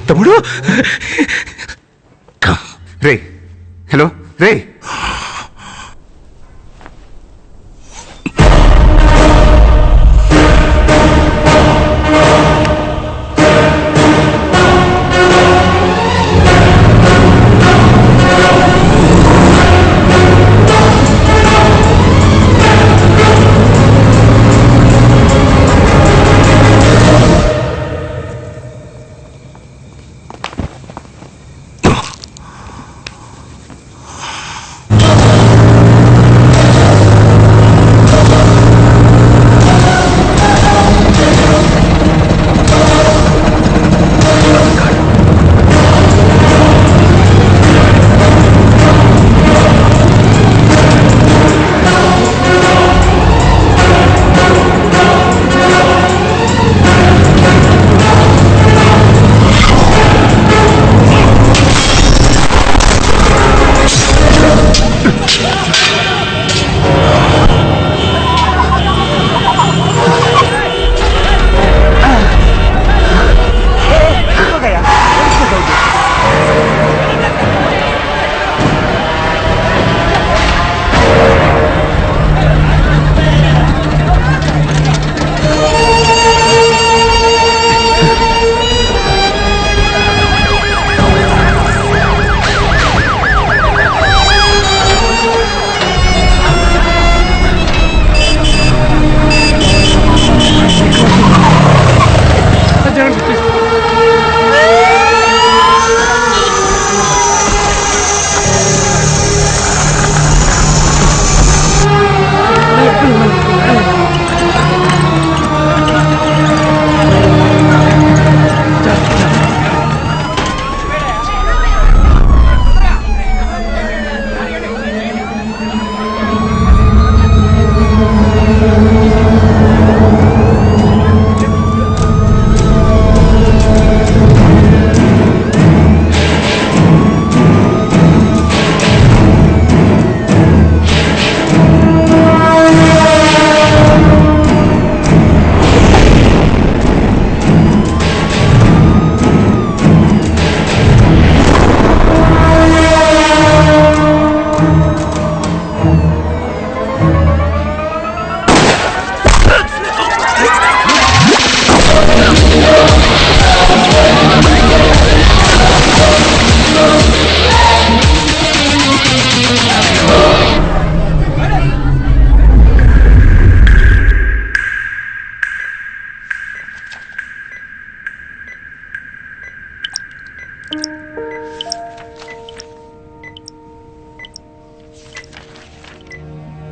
తమ్ముడు రే హలో రే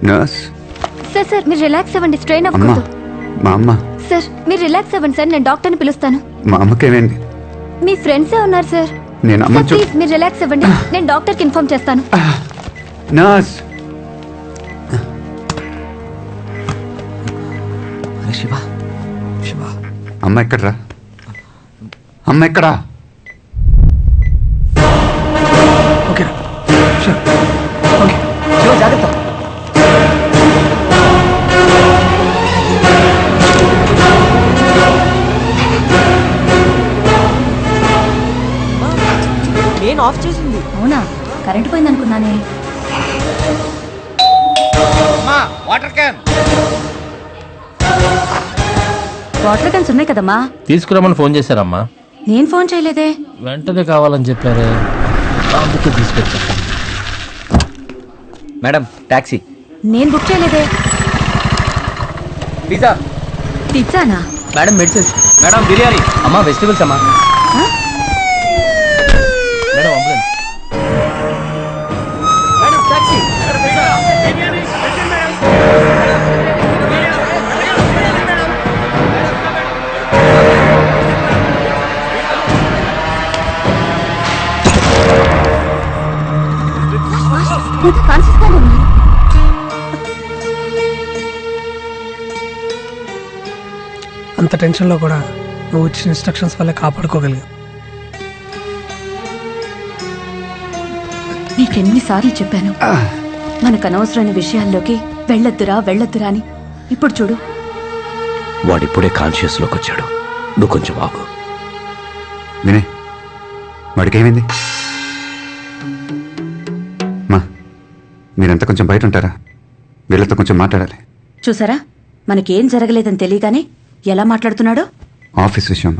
nurse sir sir మీరు relax అవ్వండి, స్ట్రెయిన్ అవ్వకూడదు. మా అమ్మ. సార్ మీరు రిలాక్స్ అవ్వండి సార్, నేను డాక్టర్ని పిలుస్తాను. మా అమ్మకేమైంది? మీ ఫ్రెండ్సే ఉన్నారు సార్. నేను అమ్మ ప్లీజ్ మీరు రిలాక్స్ అవ్వండి, నేను డాక్టర్కి ఇన్ఫార్మ్ చేస్తాను. నర్స్ శివ శివ అమ్మ ఎక్కడ్రా? అమ్మ ఎక్కడా? ఓకే షూర్ ఓకే శివ జాగ్రత్త. నేను ఆఫ్ చేసింది. అవునా, కరెంట్ పోయింది అనుకున్నానే. వాటర్ క్యాన్ వాటర్ క్యాన్స్ ఉన్నాయి కదమ్మా. తీసుకురామని ఫోన్ చేశారమ్మా. నేను ఫోన్ చేయలేదే. వెంటనే కావాలని చెప్పారు, అందుకే తీసుకొచ్చా. Madam taxi. నేను బుక్ చేయలేదే. పిజ్జా. పిజ్జానా? Madam medicines. మేడం బిర్యానీ. అమ్మా వెజిటబుల్స్ అమ్మా. Madam ambulance. Madam taxi. అంత టెన్షన్లో కూడా నువ్వు ఇచ్చిన ఇన్స్ట్రక్షన్స్ వల్ల కాపాడుకోగలిగా. నీకెన్నిసార్లు చెప్పాను మనకు అనవసరమైన విషయాల్లోకి వెళ్ళొద్దురా అని. ఇప్పుడు చూడు. వాడిప్పుడే కాన్షియస్ లోకి వచ్చాడు, నువ్వు కొంచెం ఆగు. వినయ్ వాడికి ఏమైంది? మా మీరంతా కొంచెం బయట ఉంటారా? వీళ్ళతో కొంచెం మాట్లాడాలి. చూసారా, మనకేం జరగలేదని తెలియగానే ఎలా మాట్లాడుతున్నాడో. ఆఫీస్ విషయం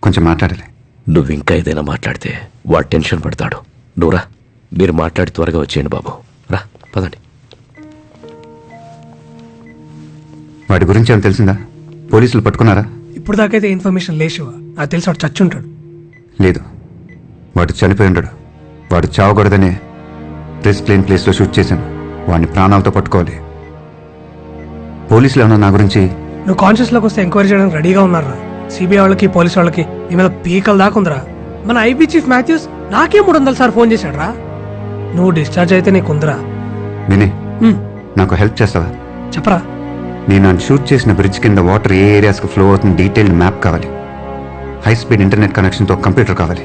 కొంచెం మాట్లాడాలి. నువ్వు ఇంకా ఏదైనా మాట్లాడితే వాడు టెన్షన్ పడతాడు. నువ్వురా, మీరు మాట్లాడి త్వరగా వచ్చేయండి బాబు. రా, పదండి. వాడి గురించి ఏమైనా తెలిసిందా? పోలీసులు పట్టుకున్నారా? ఇప్పుడు దాకైతే ఇన్ఫర్మేషన్ లేచివా, నాకు తెలిసి వాడు చచ్చుంటాడు. లేదు, వాడు చనిపోయి ఉండడు. వాడు చావకూడదనే రిస్క్ లేని ప్లేస్లో షూట్ చేశాను. వాడిని ప్రాణాలతో పట్టుకోవాలి. పోలీసులు ఏమన్నా నా గురించి? నువ్వు కాన్షియస్లోకి వస్తే ఎంక్వైరీ చేయడానికి రెడీగా ఉన్నారా? సిబిఐ వాళ్ళకి పోలీసు వాళ్ళకి నీ మీద పీకల దాకా ఉందిరా. మన ఐబీ చీఫ్ మాథ్యూస్ నాకే 300 సార్లు ఫోన్ చేశాడు రా. నువ్వు డిశ్చార్జ్ అయితే నీకుందిరా. వినయ్, నాకు హెల్ప్ చేస్తావా? చెప్పరా. నేను షూట్ చేసిన బ్రిడ్జ్ కింద వాటర్ ఏ ఏరియాస్కి ఫ్లో అవుతుంది డీటెయిల్డ్ మ్యాప్ కావాలి. హై స్పీడ్ ఇంటర్నెట్ కనెక్షన్తో కంప్యూటర్ కావాలి.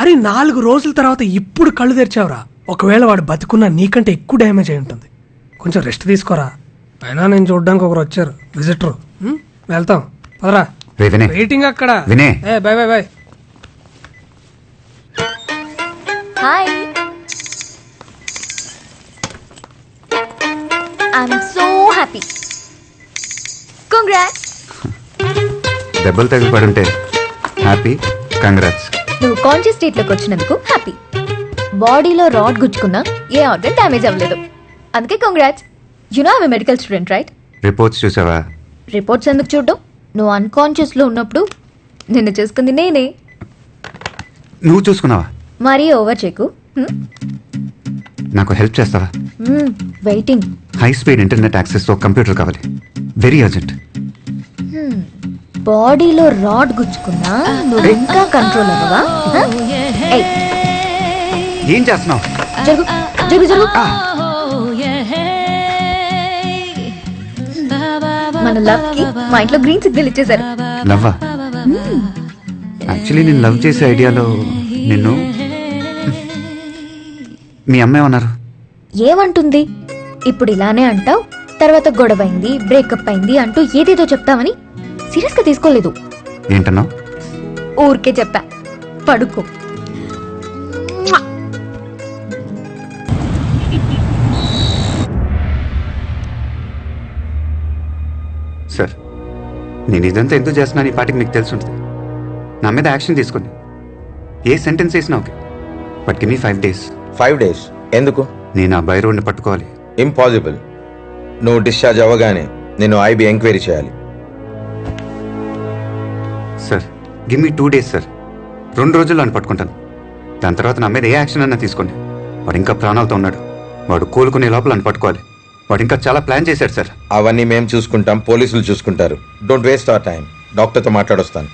అరే 4 రోజుల తర్వాత ఇప్పుడు కళ్ళు తెరిచావురా. ఒకవేళ వాడు బతుకున్నా నీకంటే ఎక్కువ డ్యామేజ్ అయి ఉంటుంది. కొంచెం రెస్ట్ తీసుకోరా. అయినా నేను చూడడానికి ఒకరు వచ్చారు, విజిటర్. వెళ్తాం పదరా. రే వినయ్, వెయిటింగ్ అక్కడ. Vinay. By by by. Hi. I'm so happy. Congrats. దెబ్బలు తగిలి పడుంటే హ్యాపీ, కంగ్రాట్స్. నువ్వు కాన్షియస్ స్టేట్ లోకి వచ్చినందుకు హ్యాపీ. బాడీలో రాడ్ గుచ్చుకున్నా ఏ ఆర్గన్ డ్యామేజ్ అవ్వలేదు, అందుకే congrats. You know I am medical student right? Reports చూసావా? రిపోర్ట్స్ ఎందుకు చూడడం? నువ్వు అన్కాన్షియస్ లో ఉన్నప్పుడు నిన్ను చేసుకుంది నేనే. నువ్వు చూసుకున్నావా? మరీ ఓవర్ చెక్కు. నాకు హెల్ప్ చేస్తావా? వెయిటింగ్. హై స్పీడ్ ఇంటర్నెట్ యాక్సెస్తో కంప్యూటర్ కావాలి, వెరీ అర్జెంట్. బాడీలో రాడ్ గుచ్చుకున్నా నువ్వు ఇంకా కంట్రోల్ అవ్వవా? ఏయ్, ఏం చేస్తున్నావు? జరుగు జరుగు జరుగు. మన లవ్ కి మా ఇంట్లో గ్రీన్ సిగ్నల్ ఇచ్చేసారు. లవ్వా? యాక్చువల్లీ నేను లవ్ చేసే ఐడియాలో నిన్ను మీ అమ్మ ఏమన్నారు? ఏమంటుంది? ఇప్పుడు ఇలానే అంటావు, తర్వాత గొడవైంది, బ్రేకప్ అయింది అంటూ ఏదేదో చెప్తావని సీరియస్ గా తీసుకోలేదు. ఏంటన్నావు? ఊరికే చెప్పా, పడుకో. సార్, నేను ఇదంతా ఎందుకు చేస్తున్నాను ఈ పాటికి మీకు తెలిసి ఉంటుంది. నా మీద యాక్షన్ తీసుకోండి. ఏ సెంటెన్స్ వేసినా okay, but give me 5 days. 5 days ఎందుకు? నేను ఆ బై రోడ్ని పట్టుకోవాలి. ఇంపాసిబుల్. నువ్వు డిశ్చార్జ్ అవ్వగానే నేను ఐబీ ఎంక్వైరీ చేయాలి. Sir, give me 2 days sir. 2 రోజుల్లో అని పట్టుకుంటాను. దాని తర్వాత నా మీద ఏ యాక్షన్ అన్నా తీసుకోండి. వాడు ఇంకా ప్రాణాలతో ఉన్నాడు. వాడు కోలుకునే లోపల అని పట్టుకోవాలి. వాడు ఇంకా చాలా ప్లాన్ చేశాడు సార్. అవన్నీ మేము చూసుకుంటాం, పోలీసులు చూసుకుంటారు. Don't waste our time. డాక్టర్తో మాట్లాడొస్తాను.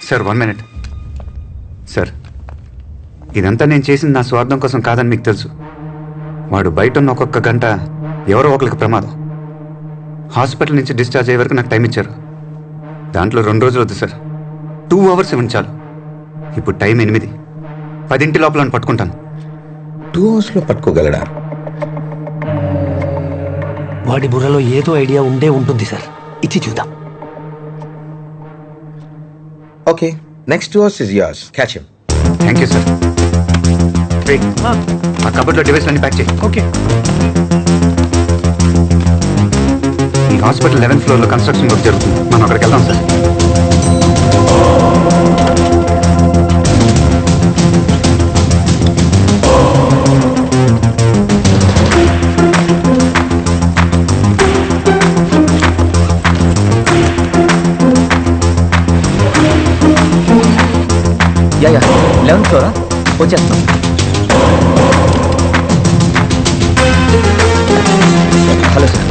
Sir 1 minute. సార్, ఇదంతా నేను చేసింది నా స్వార్థం కోసం కాదని మీకు తెలుసు. వాడు బయట ఉన్న ఒక్కొక్క గంట ఎవరో ఒకరికి ప్రమాదం. హాస్పిటల్ నుంచి డిశ్చార్జ్ అయ్యే వరకు నాకు టైం ఇచ్చారు. దాంట్లో 2 రోజులు వద్దు సార్, 2 hours ఇవ్వండి చాలు. ఇప్పుడు టైం 8. 10 లోపల అని పట్టుకుంటాను. 2 hours లో పట్టుకోగలడా? వాడి బుర్రలో ఏదో ఐడియా ఉండే ఉంటుంది సార్. ఇచ్చి చూద్దాం. Okay, next 2 hours is yours. Catch him. Thank you sir. ఆ కబర్లో డివైస్ అన్ని ప్యాక్ చేయి. ఓకే. ఈ హాస్పిటల్ 11th floor లో కన్స్ట్రక్షన్ వర్క్ జరుగుతుంది. మనం అక్కడికి వెళ్దాం సార్. యా 11th ఫ్లోరా, వచ్చేస్తాం. Hello sir.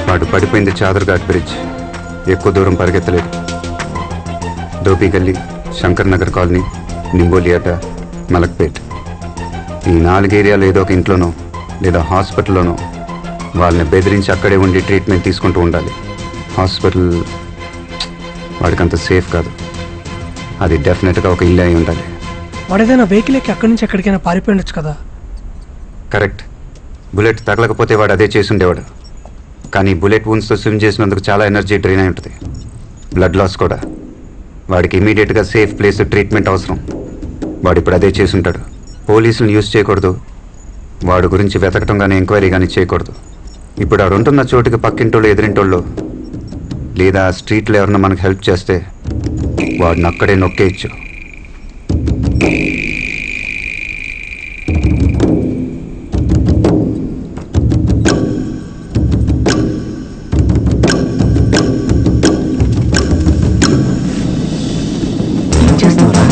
వాడు పడిపోయింది చాదర్ఘాట్ బ్రిడ్జ్. ఎక్కువ దూరం పరిగెత్తలేదు. దోపి గల్లీ, శంకర్ నగర్ కాలనీ, నింబోలియాట, మలక్పేట్, ఈ 4 ఏరియాలో ఏదో ఒక ఇంట్లోనో లేదా హాస్పిటల్లోనో వాళ్ళని బెదిరించి అక్కడే ఉండి ట్రీట్మెంట్ తీసుకుంటూ ఉండాలి. హాస్పిటల్ వాడికంత సేఫ్ కాదు. అది డెఫినెట్గా ఒక ఇల్లు అయి ఉండాలి. వాడు ఏదైనా వెహికల్ ఎక్కి అక్కడి నుంచి ఎక్కడికైనా పారిపోయి ఉండొచ్చు కదా. కరెక్ట్. బుల్లెట్ తగలకపోతే వాడు అదే చేసి ఉండేవాడు. కానీ బుల్లెట్ వూన్స్తో స్విమ్ చేసినందుకు చాలా ఎనర్జీ డ్రైన్ అయి ఉంటుంది. బ్లడ్ లాస్ కూడా. వాడికి ఇమీడియట్గా సేఫ్ ప్లేస్ ట్రీట్మెంట్ అవసరం. వాడు ఇప్పుడు అదే చేసి ఉంటాడు. పోలీసులను యూజ్ చేయకూడదు. వాడి గురించి వెతకటం కానీ ఎంక్వైరీ కానీ చేయకూడదు. ఇప్పుడు ఆడు ఉంటున్న చోటుకి పక్కింటోళ్ళు ఎదిరింటోళ్ళు లేదా స్ట్రీట్లో ఎవరన్నా మనకు హెల్ప్ చేస్తే వాడిని అక్కడే నొక్కేయచ్చు. ఏం చేస్తున్నారా?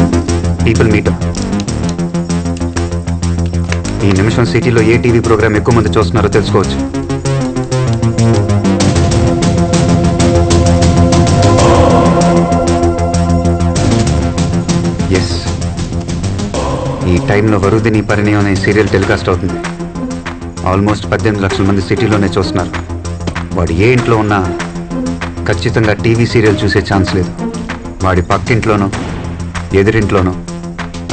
People meetup. ఈ నిమిషం సిటీలో ఏ టీవీ ప్రోగ్రామ్ ఎక్కువ మంది చూస్తున్నారో తెలుసుకోవచ్చు. ఎస్, ఈ టైంలో వరుదిని పరిణయం అనే సీరియల్ టెలికాస్ట్ అవుతుంది. ఆల్మోస్ట్ 18 లక్షల మంది సిటీలోనే చూస్తున్నారు. వాడు ఏ ఇంట్లో ఉన్నా ఖచ్చితంగా టీవీ సీరియల్ చూసే ఛాన్స్ లేదు. వాడి పక్కింట్లోనో ఎదురింట్లోనో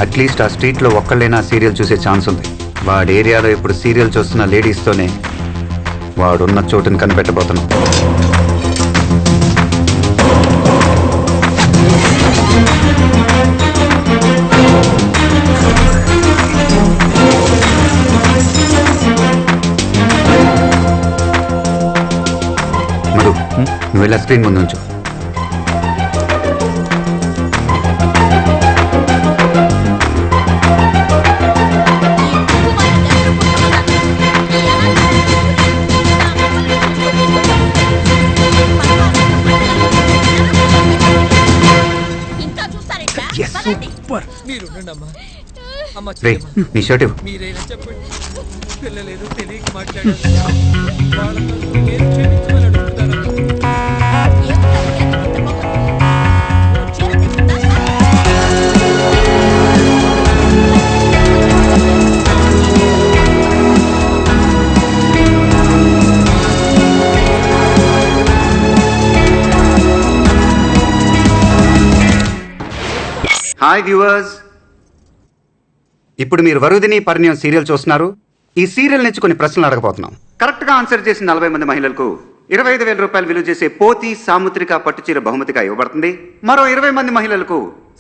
అట్లీస్ట్ ఆ స్ట్రీట్లో ఒక్కళ్ళైనా సీరియల్ చూసే ఛాన్స్ ఉంది. వాడి ఏరియాలో ఇప్పుడు సీరియల్ చూస్తున్న లేడీస్తోనే వాడున్న చోటుని కనిపెట్టబోతున్నాం. మధు, నువ్వు వెళ్ళా స్క్రీన్ ముందు ఉంచు. సూపర్. రే, నీ షర్ట్ ఇవ్వు. హాయ్ వ్యూవర్స్, ఇప్పుడు మీరు వరుదిని పరిణయం సీరియల్ చూస్తున్నారు. ఈ సీరియల్ నుంచి కొన్ని ప్రశ్నలు అడగబోతున్నాం. కరెక్ట్గా ఆన్సర్ చేసిన 40 మంది మహిళలకు 25,000 రూపాయలు విలువ చేసే పోతి సాముద్రిక పట్టుచీర బహుమతిగా ఇవ్వబడుతుంది. మరో 20 మంది మహిళలకు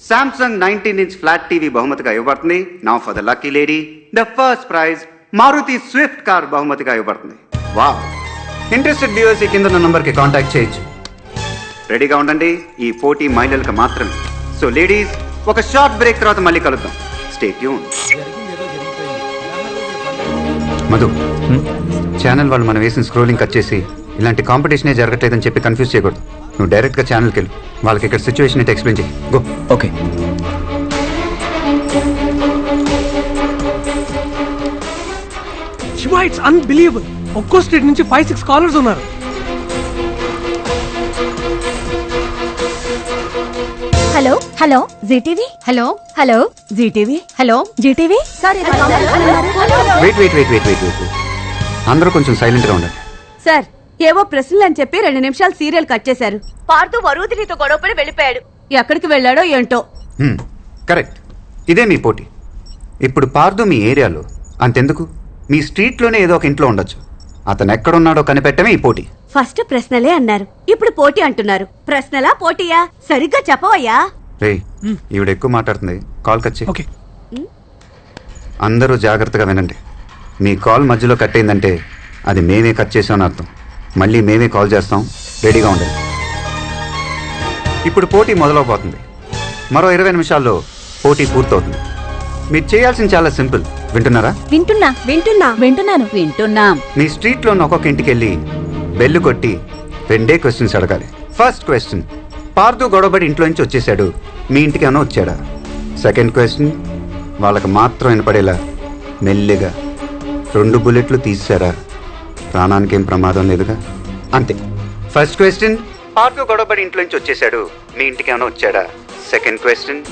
శాంసంగ్ 19-inch ఫ్లాట్ టీవీ బహుమతిగా ఇవ్వబడుతుంది. Now for the lucky lady, the first prize Maruti Swift car బహుమతిగా ఇవ్వబడుతుంది. వావ్! ఇంట్రెస్టెడ్ వ్యూవర్స్ ఈ కింద ఉన్న నంబర్కి కాంటాక్ట్ చేయొచ్చు. రెడీగా ఉండండి, ఈ పోటీ మహిళలకు మాత్రమే. సో లేడీస్, ఒక షార్ట్ బ్రేక్ తర్వాత మళ్ళీ కలుద్దాం. Stay tune. మధు, ఛానల్ వాళ్ళు మనం వేసిన స్క్రోలింగ్ కట్ చేసి ఇలాంటి కాంపిటీషనే జరగట్లేదని చెప్పి కన్ఫ్యూజ్ చేయకూడదు. నువ్వు డైరెక్ట్గా ఛానల్కి వెళ్ళు. వాళ్ళకి ఇక్కడ సిచ్యువేషన్ ఏంటి ఎక్స్ప్లెయిన్ చేయి. Go. Okay. Shiva, it's unbelievable. ఒక్కో స్ట్రీట్ నుంచి 5-6 కాలర్స్ ఉన్నారు. Hello hello Zee TV. Hello hello Zee TV. Hello Zee TV. Sorry wait. అందరూ కొంచెం సైలెంట్గా ఉండండి. సార్, ఏవో ప్రశ్నలు అని చెప్పి 2 నిమిషాలు సీరియల్ కట్ చేశారు. పార్దు వరుదినితో గొడవపడి వెళ్ళిపోయాడు. ఎక్కడికి వెళ్ళాడో ఏంటో. కరెక్ట్, ఇదే మీ పోటీ. ఇప్పుడు పార్దు మీ ఏరియాలో, అంతెందుకు మీ స్ట్రీట్లోనే ఏదో ఒక ఇంట్లో ఉండొచ్చు. అతను ఎక్కడున్నాడో కనిపెట్టమే ఈ పోటీ. ఫస్ట్ ప్రశ్నలే అన్నారు, ఇప్పుడు పోటీ అంటున్నారు. ప్రశ్నలా పోటీయా? సరిగ్గా చెప్పవయ్యా. రే, ఈవిడ ఎక్కువ మాట్లాడుతుంది. కాల్ కట్ చేయి. ఓకే. అందరూ జాగ్రత్తగా వినండి. మీ కాల్ మధ్యలో కట్ అయిందంటే అది మేమే కట్ చేసామని అర్థం. మళ్ళీ మేమే కాల్ చేస్తాం. రెడీగా ఉండండి. ఇప్పుడు పోటీ మొదలవబోతుంది. మరో 20 నిమిషాల్లో పోటీ పూర్తవుతుంది. మీరు చేయాల్సింది చాలా సింపుల్. వింటున్నారా? వింటున్నాం. మీ స్ట్రీట్లో ఉన్న ఒక్కొక్క ఇంటికి వెళ్ళి బెల్లు కొట్టి 2 క్వశ్చన్స్ అడగాలి. ఫస్ట్ క్వశ్చన్, పార్దు గొడవబడి ఇంట్లో నుంచి వచ్చేసాడు, మీ ఇంటికి ఏమైనా వచ్చాడా? సెకండ్ క్వశ్చన్, వాళ్ళకి మాత్రం వినపడేలా మెల్లిగా 2 బుల్లెట్లు తీసారా? ప్రాణానికి ఏం ప్రమాదం లేదుగా? అంతే. ఫస్ట్ క్వశ్చన్, పార్దు గొడవబడి ఇంట్లో నుంచి వచ్చేసాడు, మీ ఇంటికి ఏమైనా వచ్చాడా? సెకండ్ క్వశ్చన్,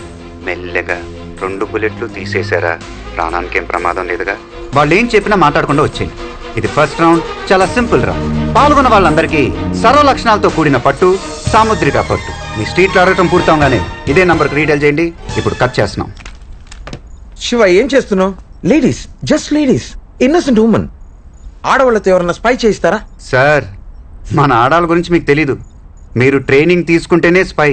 మెల్లగా 2 బుల్లెట్లు తీసేశారా? ప్రాణానికి ఏం ప్రమాదం లేదుగా? వాళ్ళు ఏం చెప్పినా మాట్లాడకుండా వచ్చేయండి. ఇది ఫస్ట్ రౌండ్, చాలా సింపుల్ రౌండ్. పాల్గొన్న వాళ్ళందరికీ సర్వ లక్షణాలతో కూడిన పట్టు, సాముద్రిక పట్టు. మీ స్ట్రీట్లో అడగటం పూర్తవగానే ఇదే నంబర్కి రీడైల్ చేయండి. ఇప్పుడు కట్ చేస్తున్నాం. శివ ఏం చేస్తున్నావు? Ladies, just ladies, innocent women. ఆడవాళ్ళతో ఎవరన్నా స్పై చేయిస్తారా? సార్, మన ఆడాల గురించి మీకు తెలీదు. మీరు ట్రైనింగ్ తీసుకుంటేనే స్పై.